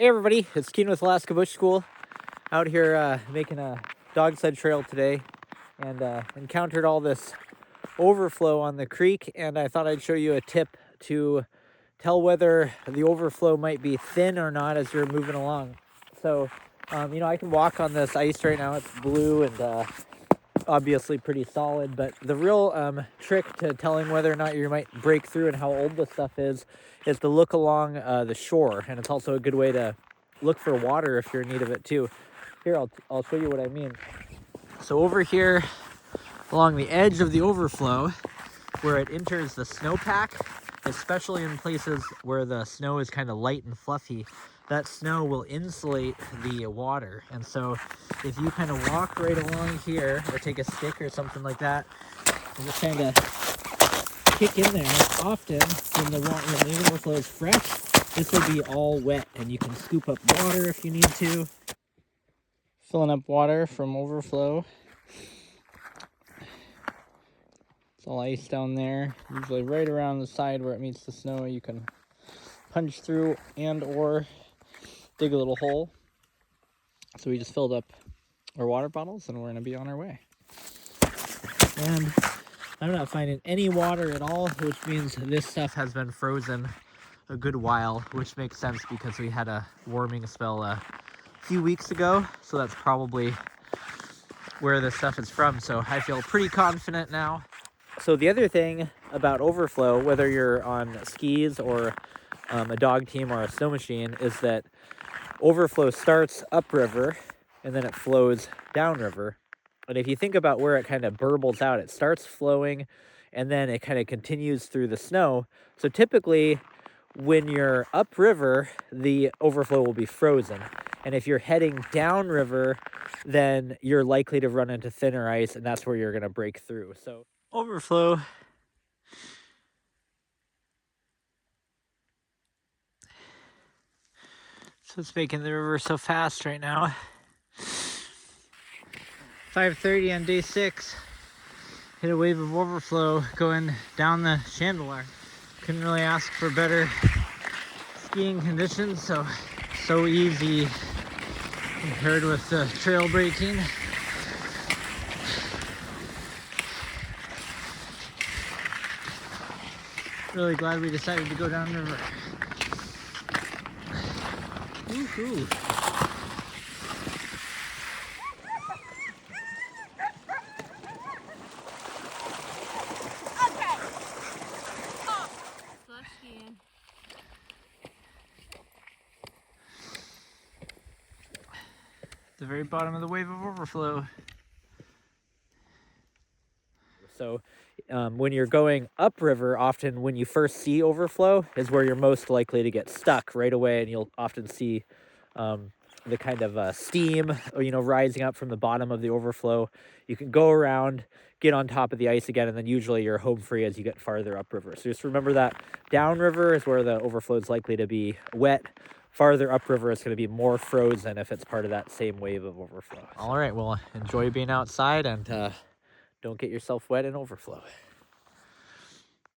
Hey everybody, it's Keen with Alaska Bush School. Out here making a dog sled trail today, and encountered all this overflow on the creek, and I thought I'd show you a tip to tell whether the overflow might be thin or not as you're moving along. So, I can walk on this ice right now. It's blue and obviously pretty solid, but the real trick to telling whether or not you might break through and how old this stuff is to look along the shore, and it's also a good way to look for water if you're in need of it too. Here, I'll show you what I mean. So over here along the edge of the overflow, where it enters the snowpack, especially in places where the snow is kind of light and fluffy, that snow will insulate the water. And so if you kind of walk right along here or take a stick or something like that and just kind of kick in there, often when the overflow is fresh, this will be all wet and you can scoop up water if you need to. Filling up water from overflow. It's all ice down there, usually right around the side where it meets the snow. You can punch through and or dig a little hole. So we just filled up our water bottles and we're gonna be on our way. And I'm not finding any water at all, which means this stuff has been frozen a good while, which makes sense because we had a warming spell a few weeks ago. So that's probably where this stuff is from. So I feel pretty confident now. So the other thing about overflow, whether you're on skis or a dog team or a snow machine, is that overflow starts upriver and then it flows downriver. And if you think about where it kind of burbles out, it starts flowing and then it kind of continues through the snow. So typically when you're upriver, the overflow will be frozen. And if you're heading downriver, then you're likely to run into thinner ice, and that's where you're going to break through. So overflow. So it's making the river so fast right now. 5:30 on day 6. Hit a wave of overflow going down the Chandelar. Couldn't really ask for better skiing conditions, so easy compared with the trail breaking. Really glad we decided to go downriver. Woohoo! The very bottom of the wave of overflow. So when you're going upriver, often when you first see overflow is where you're most likely to get stuck right away, and you'll often see the kind of steam, rising up from the bottom of the overflow. You can go around, get on top of the ice again, and then usually you're home free as you get farther upriver. So just remember that downriver is where the overflow is likely to be wet. Farther upriver is going to be more frozen if it's part of that same wave of overflow. All right, well, enjoy being outside and don't get yourself wet and overflow.